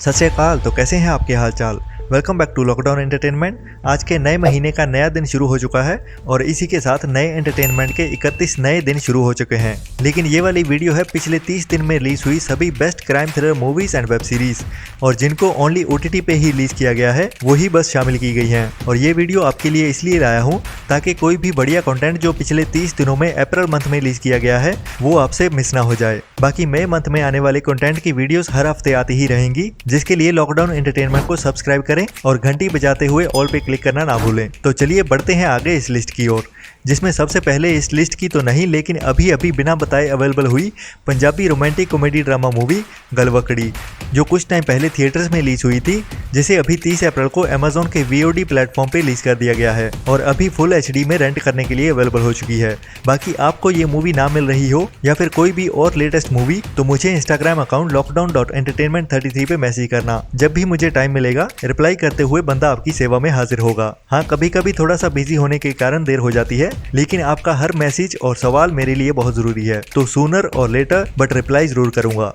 सत श्री अकाल। तो कैसे हैं आपके हाल चाल। Welcome back to lockdown entertainment. आज के नए महीने का नया दिन शुरू हो चुका है और इसी के साथ नए एंटरटेनमेंट के 31 नए दिन शुरू हो चुके हैं। लेकिन ये वाली वीडियो है पिछले 30 दिन में रिलीज हुई सभी best crime thriller movies and web series, और जिनको ओनली OTT पे ही रिलीज किया गया है वही बस शामिल की गई हैं। और ये वीडियो आपके लिए इसलिए लाया हूँ ताकि कोई भी बढ़िया कंटेंट जो पिछले 30 दिनों में अप्रैल मंथ में रिलीज किया गया है वो आपसे मिस ना हो जाए। बाकी मई मंथ में आने वाले कंटेंट की वीडियोस हर हफ्ते आती ही रहेंगी, जिसके लिए लॉकडाउन एंटरटेनमेंट को सब्सक्राइब करें और घंटी बजाते हुए ऑल पे क्लिक करना ना भूलें। तो चलिए बढ़ते हैं आगे इस लिस्ट की ओर, जिसमें सबसे पहले इस लिस्ट की तो नहीं लेकिन अभी अभी बिना बताए अवेलेबल हुई Punjabi romantic comedy drama movie Galwakdi, जो कुछ टाइम पहले थिएटर्स में रिलीज हुई थी, जिसे अभी 30 अप्रैल को अमेजोन के VOD प्लेटफॉर्म पे रिलीज कर दिया गया है और अभी फुल HD में रेंट करने के लिए अवेलेबल हो चुकी है। बाकी आपको ये मूवी ना मिल रही हो या फिर कोई भी और लेटेस्ट मूवी, तो मुझे इंस्टाग्राम अकाउंट lockdown.entertainment33 पे मैसेज करना। जब भी मुझे टाइम मिलेगा रिप्लाई करते हुए बंदा आपकी सेवा में हाजिर होगा। हाँ, कभी कभी थोड़ा सा बिजी होने के कारण देर हो जाती है, लेकिन आपका हर मैसेज और सवाल मेरे लिए बहुत जरूरी है, तो सूनर और लेटर बट रिप्लाई जरूर करूंगा।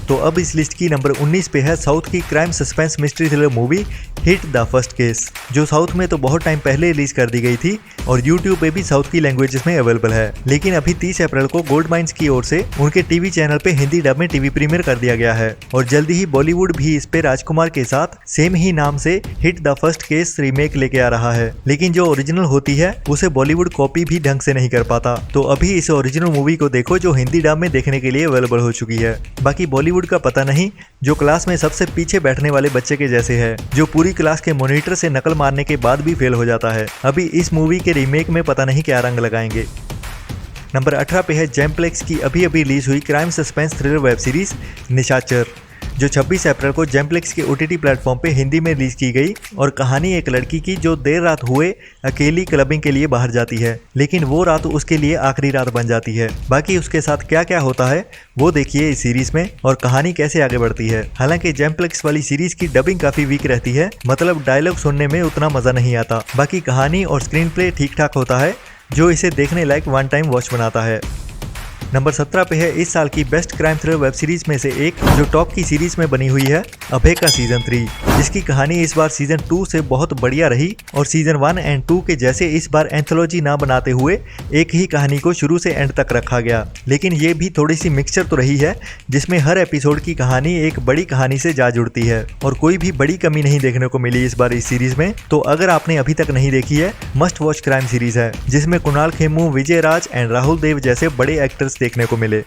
तो अब इस लिस्ट की नंबर 19 पे है साउथ की crime suspense mystery thriller movie hit the first case, जो साउथ में तो बहुत टाइम पहले रिलीज कर दी गई थी और YouTube पे भी साउथ की लैंग्वेजेस में अवेलेबल है। लेकिन अभी 30 अप्रैल को गोल्ड माइंस की ओर से उनके टीवी चैनल पे हिंदी डब में टीवी प्रीमियर कर दिया गया है और जल्दी ही बॉलीवुड भी इस पे राजकुमार के साथ सेम ही नाम से hit the first case remake लेके आ रहा है। लेकिन जो ओरिजिनल होती है उसे बॉलीवुड कॉपी भी ढंग से नहीं कर पाता, तो अभी इस ओरिजिनल मूवी को देखो जो हिंदी डब में देखने के लिए अवेलेबल हो चुकी है। बाकी बॉलीवुड का पता नहीं, जो क्लास में सबसे पीछे बैठने वाले बच्चे के जैसे है, जो पूरी क्लास के मॉनिटर से नकल मारने के बाद भी फेल हो जाता है। अभी इस मूवी के रीमेक में पता नहीं क्या रंग लगाएंगे। नंबर 18 पे है जेमप्लेक्स की अभी अभी रिलीज हुई crime suspense thriller web series निशाचर, जो 26 अप्रैल को जेमप्लेक्स के OTT प्लेटफॉर्म पे हिंदी में रिलीज की गई और कहानी एक लड़की की जो देर रात हुए अकेली क्लबिंग के लिए बाहर जाती है, लेकिन वो रात उसके लिए आखिरी रात बन जाती है। बाकी उसके साथ क्या क्या होता है वो देखिए इस सीरीज में और कहानी कैसे आगे बढ़ती है। हालांकि जेमप्लेक्स वाली सीरीज की डबिंग काफी वीक रहती है, मतलब डायलॉग सुनने में उतना मजा नहीं आता। बाकी कहानी और स्क्रीन प्ले ठीक ठाक होता है, जो इसे देखने लायक वन टाइम वॉच बनाता है। नंबर 17 पे है इस साल की best crime thriller web series में से एक, जो टॉप की सीरीज में बनी हुई है, अभय का सीजन 3, जिसकी कहानी इस बार सीजन 2 से बहुत बढ़िया रही और सीजन 1 एंड 2 के जैसे इस बार एंथोलॉजी ना बनाते हुए एक ही कहानी को शुरू से एंड तक रखा गया। लेकिन ये भी थोड़ी सी मिक्सचर तो रही है, जिसमें हर एपिसोड की कहानी एक बड़ी कहानी से जा जुड़ती है और कोई भी बड़ी कमी नहीं देखने को मिली इस बार इस सीरीज में। तो अगर आपने अभी तक नहीं देखी है, मस्ट वॉच क्राइम सीरीज है, जिसमें कुणाल खेमू, विजय राज एंड राहुल देव जैसे बड़े एक्टर्स देखने को मिले।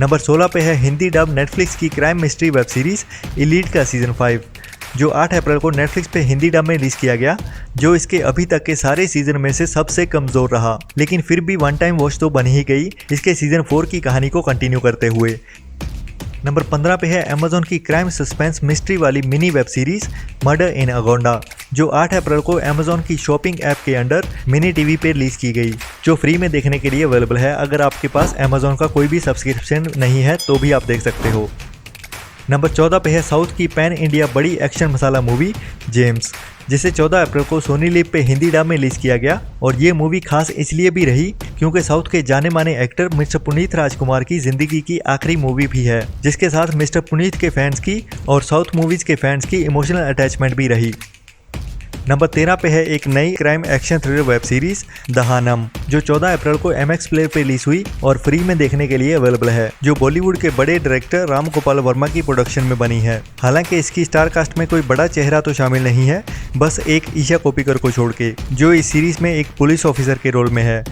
नंबर 16 पे है हिंदी डब नेटफ्लिक्स की crime mystery web series elite का सीजन 5, जो 8 अप्रैल को नेटफ्लिक्स पे हिंदी डब में रिलीज किया गया, जो इसके अभी तक के सारे सीजन में से सबसे कमजोर रहा। लेकिन फिर भी वन टाइम वॉच तो बन ही गई इसके सीजन 4 की कहानी को कंटिन्यू करते हुए। नंबर 15 पे है अमेजोन की क्राइम सस्पेंस मिस्ट्री वाली मिनी वेब सीरीज मर्डर इन अगोंडा, जो 8 अप्रैल को अमेजोन की शॉपिंग ऐप के अंडर मिनी टीवी पे रिलीज की गई, जो फ्री में देखने के लिए अवेलेबल है। अगर आपके पास अमेजोन का कोई भी सब्सक्रिप्शन नहीं है तो भी आप देख सकते हो। नंबर 14 पे है साउथ की पैन इंडिया बड़ी एक्शन मसाला मूवी जेम्स, जिसे 14 अप्रैल को सोनी लिव पे हिंदी डब में रिलीज किया गया और ये मूवी खास इसलिए भी रही क्योंकि साउथ के जाने माने एक्टर मिस्टर पुनीत राजकुमार की जिंदगी की आखिरी मूवी भी है, जिसके साथ मिस्टर पुनीत के फैंस की और साउथ मूवीज के फैंस की इमोशनल अटैचमेंट भी रही। नंबर 13 पे है एक नई crime action thriller web series Dahanam, जो 14 अप्रैल को MX प्ले पे रिलीज हुई और फ्री में देखने के लिए अवेलेबल है, जो बॉलीवुड के बड़े डायरेक्टर राम गोपाल वर्मा की प्रोडक्शन में बनी है। हालांकि इसकी स्टार कास्ट में कोई बड़ा चेहरा तो शामिल नहीं है, बस एक ईशा कोप्पिकर को छोड़ के, जो इस सीरीज में एक पुलिस ऑफिसर के रोल में है।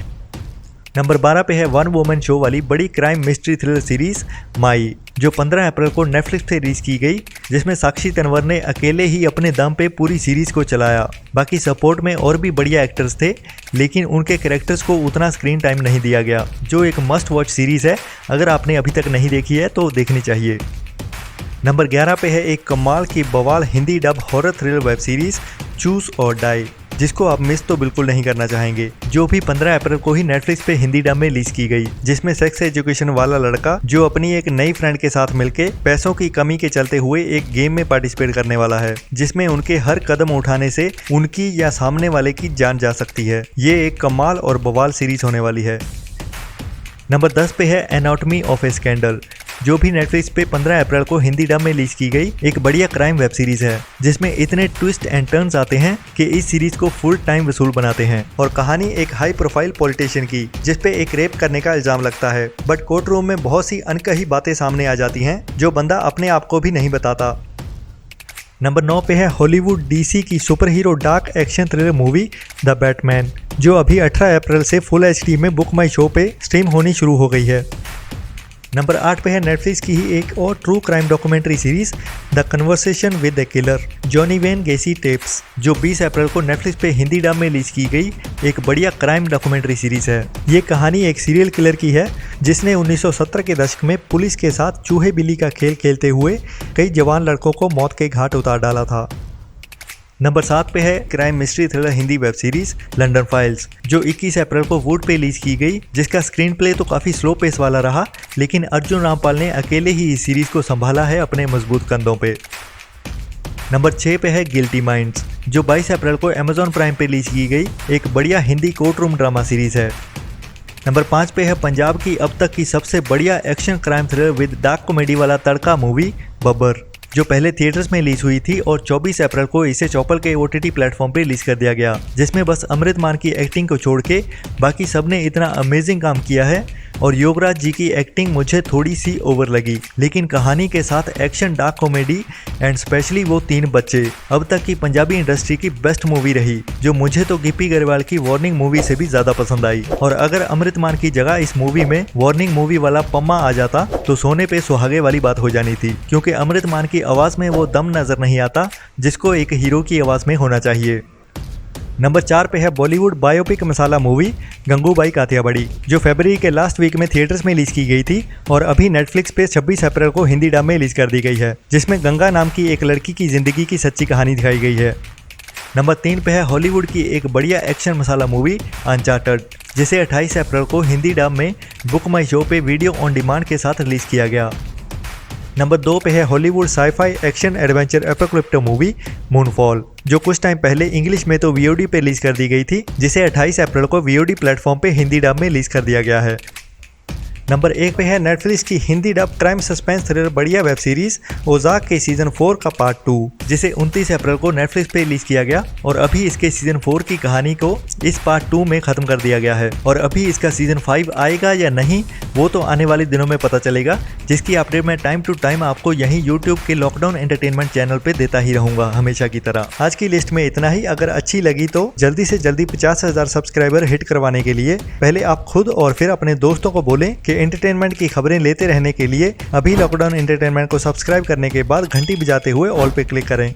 नंबर 12 पे है वन वुमन शो वाली बड़ी क्राइम मिस्ट्री थ्रिलर सीरीज माई, जो 15 अप्रैल को नेटफ्लिक्स पे रिलीज की गई, जिसमें साक्षी तन्वर ने अकेले ही अपने दम पे पूरी सीरीज को चलाया। बाकी सपोर्ट में और भी बढ़िया एक्टर्स थे, लेकिन उनके कैरेक्टर्स को उतना स्क्रीन टाइम नहीं दिया गया, जो एक मस्ट वॉच सीरीज है। अगर आपने अभी तक नहीं देखी है तो देखनी चाहिए। नंबर 11 पे है एक कमाल की बवाल Hindi dub horror thriller web series choose और डाई, जिसको आप मिस तो बिल्कुल नहीं करना चाहेंगे, जो भी 15 अप्रैल को ही नेटफ्लिक्स पे हिंदी डब में रिलीज की गई, जिसमें सेक्स एजुकेशन वाला लड़का जो अपनी एक नई फ्रेंड के साथ मिलके पैसों की कमी के चलते हुए एक गेम में पार्टिसिपेट करने वाला है, जिसमें उनके हर कदम उठाने से उनकी या सामने वाले की जान जा सकती है। ये एक कमाल और बवाल सीरीज होने वाली है। नंबर 10 पे है एनाटॉमी ऑफ ए स्कैंडल, जो भी नेटफ्लिक्स पे 15 अप्रैल को हिंदी डब में रिलीज की गई एक बढ़िया क्राइम वेब सीरीज है, जिसमें इतने ट्विस्ट एंड टर्न्स आते हैं कि इस सीरीज को फुल टाइम वसूल बनाते हैं। और कहानी एक हाई प्रोफाइल पॉलिटिशियन की, जिसपे एक रेप करने का इल्जाम लगता है, बट कोर्ट रूम में बहुत सी अनकही बातें सामने आ जाती हैं जो बंदा अपने आप को भी नहीं बताता। नंबर 9 पे है हॉलीवुड डीसी की super hero dark action thriller movie the Batman, जो अभी 18 अप्रैल से फुल एचडी में बुक माई शो पे स्ट्रीम होनी शुरू हो गई है। नंबर 8 पे है नेटफ्लिक्स की ही एक और true crime documentary series the conversation with the killer Johnny when गेसी tapes, जो 20 अप्रैल को नेटफ्लिक्स पे हिंदी डब में रिलीज की गई एक बढ़िया क्राइम डॉक्यूमेंट्री सीरीज है। ये कहानी एक सीरियल किलर की है जिसने 1970 के दशक में पुलिस के साथ चूहे बिल्ली का खेल खेलते हुए कई जवान लड़कों को मौत के घाट उतार डाला था। नंबर 7 पे है crime mystery thriller Hindi web series London files, जो 21 अप्रैल को वूड पे रिलीज की गई, जिसका स्क्रीन प्ले तो काफ़ी स्लो पेस वाला रहा, लेकिन अर्जुन रामपाल ने अकेले ही इस सीरीज को संभाला है अपने मजबूत कंधों पे। नंबर 6 पे है गिल्टी माइंड्स, जो 22 अप्रैल को अमेजॉन प्राइम पे रिलीज की गई एक बढ़िया Hindi court room drama series है। नंबर 5 पे है पंजाब की अब तक की सबसे बढ़िया action crime thriller with dark comedy वाला तड़का मूवी बब्बर, जो पहले थिएटर्स में रिलीज हुई थी और 24 अप्रैल को इसे चौपल के OTT प्लेटफॉर्म पे रिलीज कर दिया गया, जिसमें बस अमृत मान की एक्टिंग को छोड़ के बाकी सब ने इतना अमेजिंग काम किया है। और योगराज जी की एक्टिंग मुझे थोड़ी सी ओवर लगी, लेकिन कहानी के साथ action dark comedy and specially वो 3 बच्चे अब तक की पंजाबी इंडस्ट्री की बेस्ट मूवी रही, जो मुझे तो गिप्पी गरेवाल की वार्निंग मूवी से भी ज्यादा पसंद आई। और अगर अमृत मान की जगह इस मूवी में वार्निंग मूवी वाला पम्मा आ जाता तो सोने पे सुहागे वाली बात हो जानी थी, क्योंकि अमृत मान की आवाज में वो दम नजर नहीं आता जिसको एक हीरो की आवाज में होना चाहिए। नंबर 4 पे है बॉलीवुड बायोपिक मसाला मूवी गंगूबाई काठियावाड़ी, जो फरवरी के लास्ट वीक में थिएटर्स में रिलीज की गई थी और अभी नेटफ्लिक्स पे 26 अप्रैल को हिंदी डब में रिलीज कर दी गई है, जिसमें गंगा नाम की एक लड़की की जिंदगी की सच्ची कहानी दिखाई गई है। नंबर 3 पे है हॉलीवुड की एक बढ़िया एक्शन मसाला मूवी अनचार्टेड, जिसे 28 अप्रैल को हिंदी डब में बुक माई शो पे वीडियो ऑन डिमांड के साथ रिलीज किया गया। नंबर 2 पे है Hollywood sci-fi action adventure apocalyptic movie Moonfall, जो कुछ टाइम पहले इंग्लिश में तो VOD पे रिलीज कर दी गई थी, जिसे 28 अप्रैल को VOD प्लेटफॉर्म पे हिंदी डब में रिलीज कर दिया गया है। नंबर 1 पे है नेटफ्लिक्स की Hindi dub crime suspense thriller बढ़िया वेब सीरीज ओजाक के सीजन 4 का पार्ट 2, जिसे 29 अप्रैल को नेटफ्लिक्स पे रिलीज किया गया और अभी इसके सीजन 4 की कहानी को इस पार्ट 2 में खत्म कर दिया गया है। और अभी इसका सीजन 5 आएगा या नहीं वो तो आने वाले दिनों में पता चलेगा, जिसकी अपडेट मैं टाइम टू टाइम आपको यहीं यूट्यूब के लॉकडाउन एंटरटेनमेंट चैनल पे देता ही रहूंगा हमेशा की तरह। आज की लिस्ट में इतना ही। अगर अच्छी लगी तो जल्दी से जल्दी 50,000 सब्सक्राइबर हिट करवाने के लिए पहले आप खुद और फिर अपने दोस्तों को बोलें कि एंटरटेनमेंट की खबरें लेते रहने के लिए अभी लॉकडाउन एंटरटेनमेंट को सब्सक्राइब करने के बाद घंटी बजाते हुए ऑल पे क्लिक करें।